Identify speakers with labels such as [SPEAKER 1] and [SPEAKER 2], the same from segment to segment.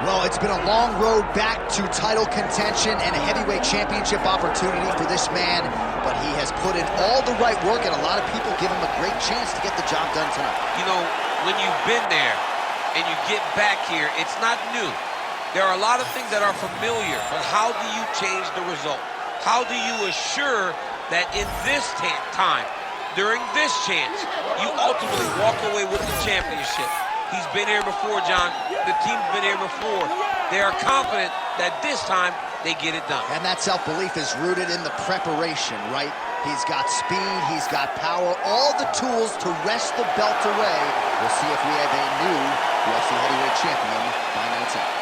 [SPEAKER 1] Well, it's been a long road back to title contention and a heavyweight championship opportunity for this man, but he has put in all the right work, and a lot of people give him a great chance to get the job done tonight.
[SPEAKER 2] You know, when you've been there and you get back here, it's not new. There are a lot of things that are familiar, but how do you change the result? How do you assure that in this time, during this chance, you ultimately walk away with the championship? He's been here before, John. The team's been here before. They are confident that this time they get it done.
[SPEAKER 1] And that self-belief is rooted in the preparation, right? He's got speed, he's got power, all the tools to wrest the belt away. We'll see if we have a new UFC heavyweight champion by night's end.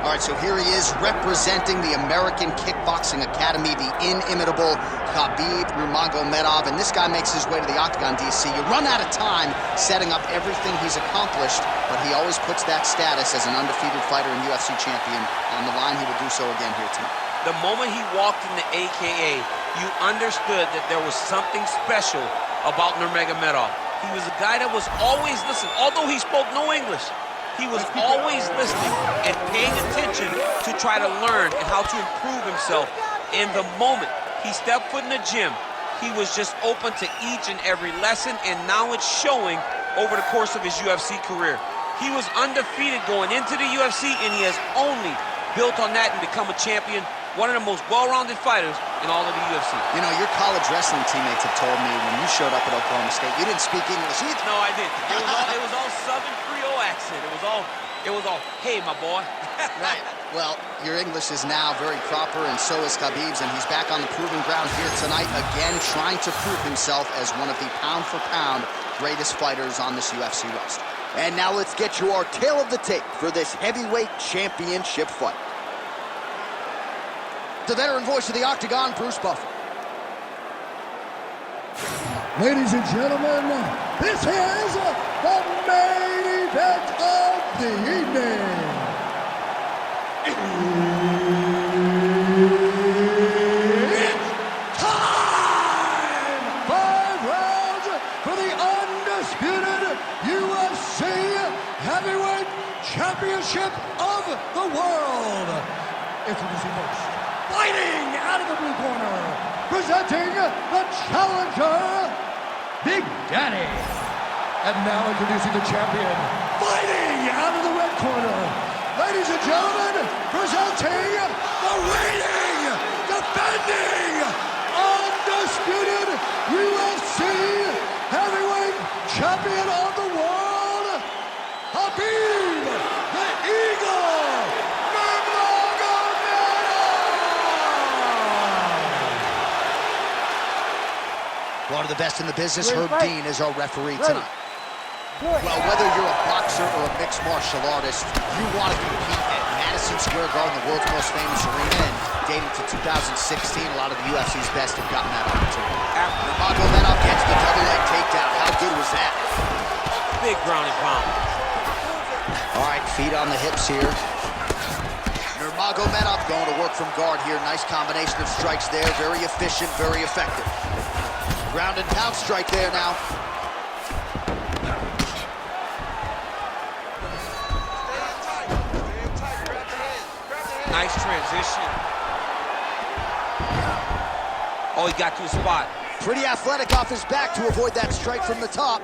[SPEAKER 1] All right, so here he is representing the American Kickboxing Academy, the inimitable Khabib Nurmagomedov, and this guy makes his way to the octagon, DC. You run out of time setting up everything he's accomplished, but he always puts that status as an undefeated fighter and UFC champion on the line. He will do so again here tonight.
[SPEAKER 2] The moment he walked in the AKA, you understood that there was something special about Nurmagomedov. He was a guy that was always listening, although he spoke no English. He was always listening and paying attention to try to learn and how to improve himself. And the moment he stepped foot in the gym, he was just open to each and every lesson, and now it's showing over the course of his UFC career. He was undefeated going into the UFC, and he has only built on that and become a champion, one of the most well-rounded fighters in all of the UFC.
[SPEAKER 1] You know, your college wrestling teammates have told me when you showed up at Oklahoma State, you didn't speak English either.
[SPEAKER 2] No, I didn't. It was all Southern Creole accent. It was all, hey, my boy.
[SPEAKER 1] Right. Well, your English is now very proper, and so is Khabib's, and he's back on the proving ground here tonight, again trying to prove himself as one of the pound-for-pound greatest fighters on this UFC roster. And now let's get you our tale of the tape for this heavyweight championship fight. The veteran voice of the Octagon, Bruce Buffer.
[SPEAKER 3] Ladies and gentlemen, this is the main event of the evening. It's time! 5 rounds for the undisputed UFC Heavyweight Championship of the world. Introducing first, fighting out of the blue corner, presenting the challenger, Big Daddy. And now introducing the champion, fighting out of the red corner, ladies and gentlemen, presenting the reigning, defending, undisputed UFC heavyweight champion of the world, Khabib the Eagle Nurmagomedov.
[SPEAKER 1] One of the best in the business, Herb Dean, is our referee tonight. Well, whether you're a boxer or a mixed martial artist, you want to compete at Madison Square Garden, the world's most famous arena, and dating to 2016, a lot of the UFC's best have gotten that opportunity. Nurmagomedov gets the double leg takedown. How good was that?
[SPEAKER 2] Big ground and pound.
[SPEAKER 1] All right, feet on the hips here. Nurmagomedov going to work from guard here. Nice combination of strikes there. Very efficient, very effective. Ground and pound strike there now.
[SPEAKER 2] Nice transition. Oh, he got to a spot.
[SPEAKER 1] Pretty athletic off his back to avoid that strike from the top.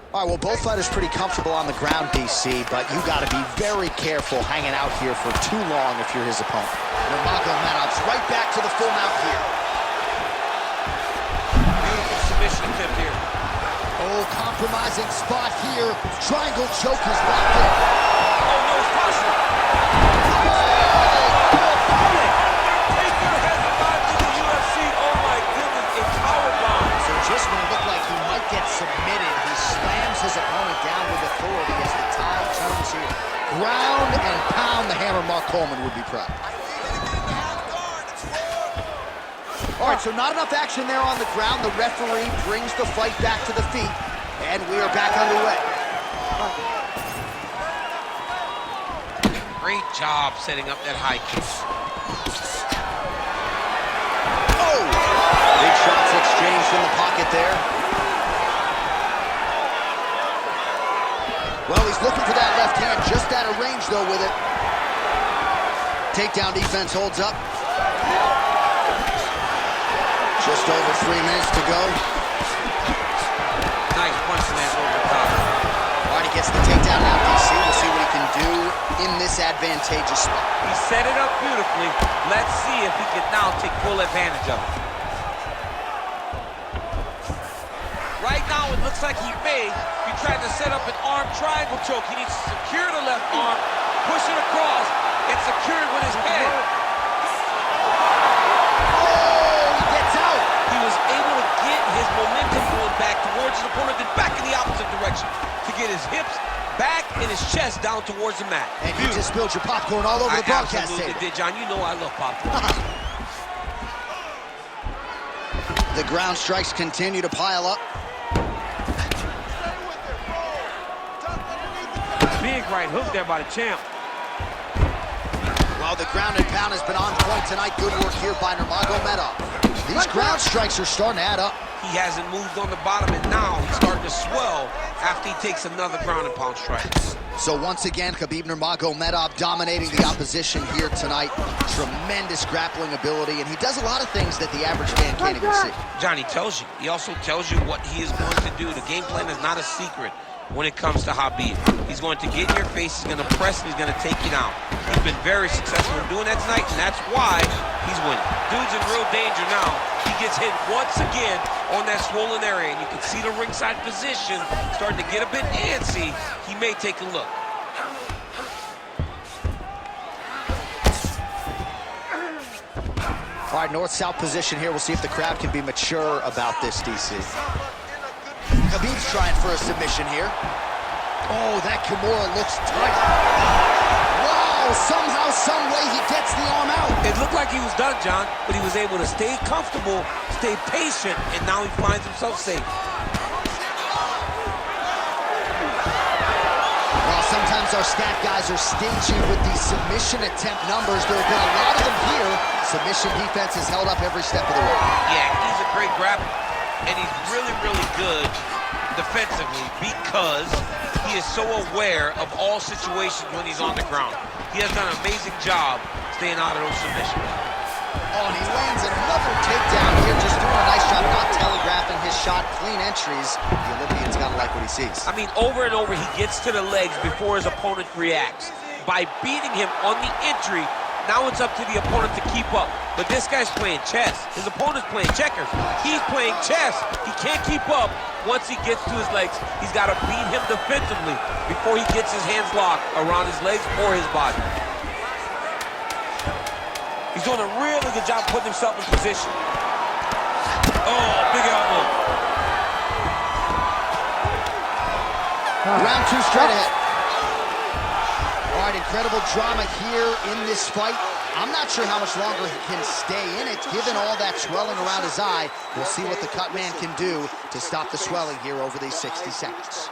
[SPEAKER 1] All right, well, both fighters pretty comfortable on the ground, DC, but you got to be very careful hanging out here for too long if you're his opponent. Nurmagomedov's right back to the full mount here.
[SPEAKER 2] Beautiful submission attempt here.
[SPEAKER 1] Oh, compromising spot here. Triangle choke is locked in.
[SPEAKER 2] Oh, no, it's possible. Take your head back to the UFC. Oh, my goodness, a powerbomb.
[SPEAKER 1] So just when it looked like he might get submitted, he slams his opponent down with authority as the tide turns here. Ground and pound the hammer. Mark Coleman would be proud. All right, so not enough action there on the ground. The referee brings the fight back to the feet, and we are back underway.
[SPEAKER 2] Great job setting up that high kick.
[SPEAKER 1] Oh! Big shots exchanged in the pocket there. Well, he's looking for that left hand, just out of range, though, with it. Takedown defense holds up. Just over 3 minutes to go.
[SPEAKER 2] Nice punch from that over the top.
[SPEAKER 1] All right, he gets the takedown now, DC. We'll see what he can do in this advantageous spot.
[SPEAKER 2] He set it up beautifully. Let's see if he can now take full advantage of it. Right now, it looks like he may be trying to set up an arm triangle choke. He needs to secure the left arm, push it across, and secure it with his head. His momentum going back towards his opponent, then back in the opposite direction to get his hips back and his chest down towards the mat.
[SPEAKER 1] And you just spilled your popcorn all over the broadcast table.
[SPEAKER 2] I absolutely did, John. You know I love popcorn.
[SPEAKER 1] The ground strikes continue to pile up.
[SPEAKER 2] Big right hook there by the champ.
[SPEAKER 1] Well, the ground and pound has been on point tonight. Good work here by Nurmagomedov. These ground strikes are starting to add up.
[SPEAKER 2] He hasn't moved on the bottom, and now he's starting to swell after he takes another ground and pound strike.
[SPEAKER 1] So once again, Khabib Nurmagomedov dominating the opposition here tonight. Tremendous grappling ability, and he does a lot of things that the average fan can't even see.
[SPEAKER 2] John, he tells you. He also tells you what he is going to do. The game plan is not a secret when it comes to Khabib. He's going to get in your face, he's going to press, and he's going to take you down. He's been very successful in doing that tonight, and that's why he's winning. Dude's in real danger now. He gets hit once again on that swollen area, and you can see the ringside position starting to get a bit antsy. He may take a look.
[SPEAKER 1] All right, north-south position here. We'll see if the crowd can be mature about this, DC. Khabib's trying for a submission here. Oh, that Kimura looks tight. Wow, somehow, some way he gets the arm out.
[SPEAKER 2] It looked like he was done, John, but he was able to stay comfortable, stay patient, and now he finds himself safe.
[SPEAKER 1] Well, sometimes our stat guys are stingy with these submission attempt numbers. There have been a lot of them here. Submission defense has held up every step of the way.
[SPEAKER 2] Yeah, he's a great grappler, and he's really, really good defensively because he is so aware of all situations when he's on the ground. He has done an amazing job staying out of those submissions.
[SPEAKER 1] Oh, and he lands another takedown here, just doing a nice job not telegraphing his shot. Clean entries. The Olympian's gotta like what he sees.
[SPEAKER 2] I mean, over and over, he gets to the legs before his opponent reacts. By beating him on the entry, now it's up to the opponent to keep up. But this guy's playing chess. His opponent's playing checkers. He's playing chess. He can't keep up. Once he gets to his legs, he's got to beat him defensively before he gets his hands locked around his legs or his body. He's doing a really good job putting himself in position. Oh, big elbow.
[SPEAKER 1] Round two straight ahead. All right, incredible drama here in this fight. I'm not sure how much longer he can stay in it, given all that swelling around his eye. We'll see what the cut man can do to stop the swelling here over these 60 seconds.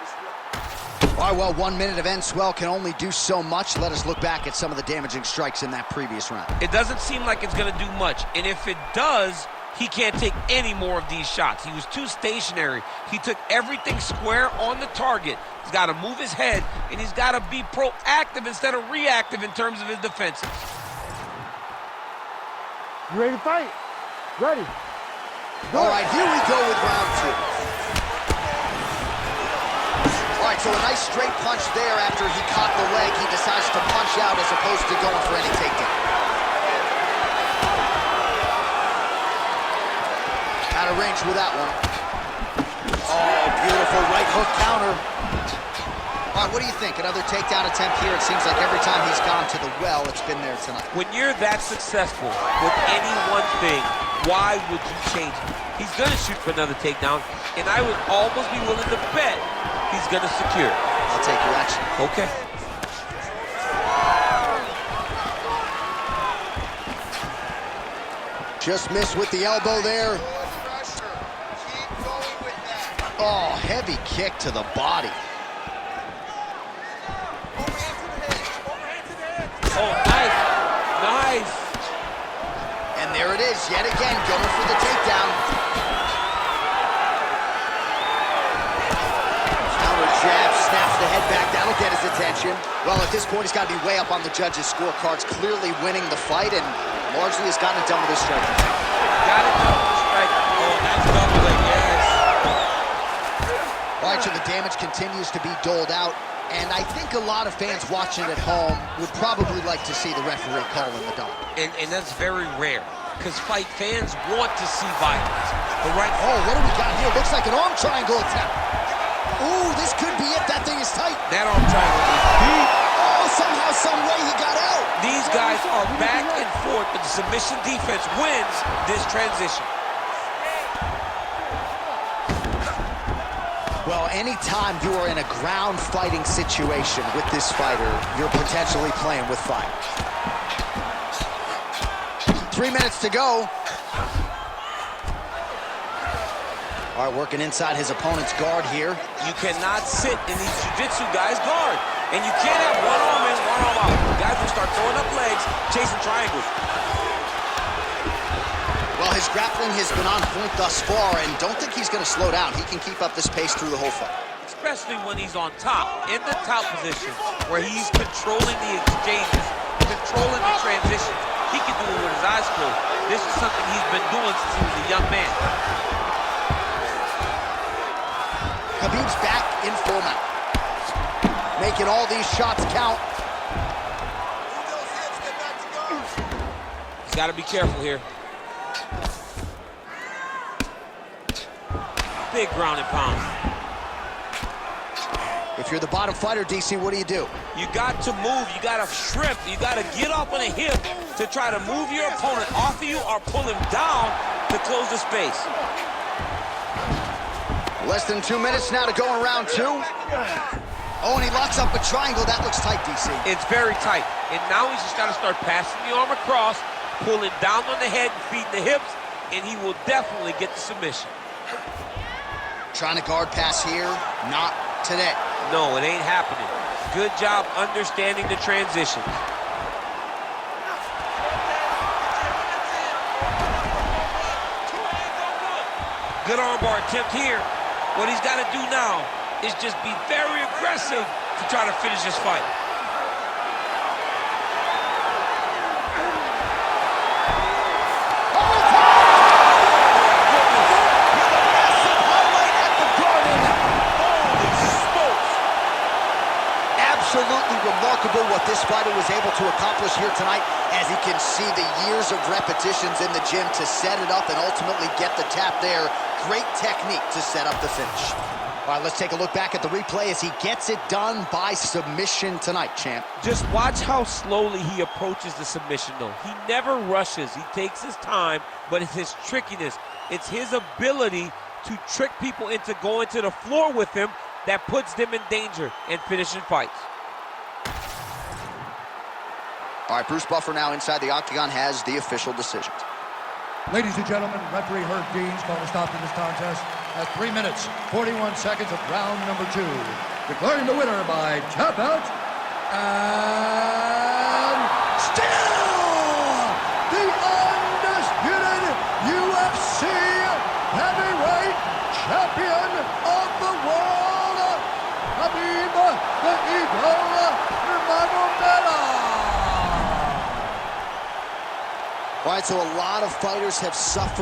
[SPEAKER 1] All right, well, 1 minute of end swell can only do so much. Let us look back at some of the damaging strikes in that previous round.
[SPEAKER 2] It doesn't seem like it's going to do much, and if it does, he can't take any more of these shots. He was too stationary. He took everything square on the target. He's got to move his head, and he's got to be proactive instead of reactive in terms of his defenses.
[SPEAKER 4] You ready to fight? Ready.
[SPEAKER 1] All right, here we go with round two. All right, so a nice straight punch there after he caught the leg. He decides to punch out as opposed to going for any takedown. Out of range with that one. Oh, beautiful right hook counter. All right, what do you think? Another takedown attempt here. It seems like every time he's gone to the well, it's been there tonight.
[SPEAKER 2] When you're that successful with any one thing, why would you change it? He's going to shoot for another takedown, and I would almost be willing to bet he's going to secure it.
[SPEAKER 1] I'll take your action.
[SPEAKER 2] Okay.
[SPEAKER 1] Just missed with the elbow there. Oh, heavy kick to the body.
[SPEAKER 2] Oh, nice. Nice.
[SPEAKER 1] And there it is, yet again, going for the takedown. Counter jab, snaps the head back. That'll get his attention. Well, at this point, he's got to be way up on the judges' scorecards, clearly winning the fight, and largely has gotten it done with his striking.
[SPEAKER 2] Got it done with his striking. Oh, nice double leg, yes.
[SPEAKER 1] All right, so the damage continues to be doled out, and I think a lot of fans watching at home would probably like to see the referee calling the double.
[SPEAKER 2] And that's very rare, because fight fans want to see violence. But right,
[SPEAKER 1] oh, what do we got here? Looks like an arm triangle attempt. Ooh, this could be it. That thing is tight.
[SPEAKER 2] that arm triangle is deep.
[SPEAKER 1] Oh, somehow, some way he got out.
[SPEAKER 2] These guys are back and forth, but the submission defense wins this transition.
[SPEAKER 1] Well, anytime you are in a ground fighting situation with this fighter, you're potentially playing with fire. 3 minutes to go. All right, working inside his opponent's guard here.
[SPEAKER 2] You cannot sit in these jiu-jitsu guys' guard. And you can't have one arm in, one arm out. Guys will start throwing up legs, chasing triangles.
[SPEAKER 1] Well, his grappling has been on point thus far, and don't think he's going to slow down. He can keep up this pace through the whole fight.
[SPEAKER 2] Especially when he's on top, in the top position, where he's controlling the exchanges, controlling the transitions. He can do it with his eyes closed. This is something he's been doing since he was a young man.
[SPEAKER 1] Khabib's back in full mount, making all these shots count.
[SPEAKER 2] He's got to be careful here. Big ground and pound.
[SPEAKER 1] If you're the bottom fighter, DC, what do?
[SPEAKER 2] You got to move, you got to shrimp, you got to get up on a hip to try to move your opponent off of you or pull him down to close the space.
[SPEAKER 1] Less than 2 minutes now to go in round two. Oh, and he locks up a triangle. That looks tight, DC.
[SPEAKER 2] It's very tight. And now he's just got to start passing the arm across, pulling down on the head, feeding the hips, and he will definitely get the submission.
[SPEAKER 1] Trying to guard pass here, not today.
[SPEAKER 2] No, it ain't happening. Good job understanding the transitions. Good armbar attempt here. What he's got to do now is just be very aggressive to try to finish this fight.
[SPEAKER 1] Absolutely remarkable what this fighter was able to accomplish here tonight, as he can see the years of repetitions in the gym to set it up and ultimately get the tap there. Great technique to set up the finish. All right, let's take a look back at the replay as he gets it done by submission tonight, champ.
[SPEAKER 2] Just watch how slowly he approaches the submission, though. He never rushes. He takes his time, but it's his trickiness. It's his ability to trick people into going to the floor with him that puts them in danger and finishing fights.
[SPEAKER 1] All right, Bruce Buffer now inside the octagon has the official decisions.
[SPEAKER 3] Ladies and gentlemen, referee Herb Dean's called a stop to this contest at 3 minutes, 41 seconds of round number 2. Declaring the winner by tap out, and still the undisputed UFC heavyweight champion of the world, Khabib the Eagle Nurmagomedov.
[SPEAKER 1] All right, so a lot of fighters have suffered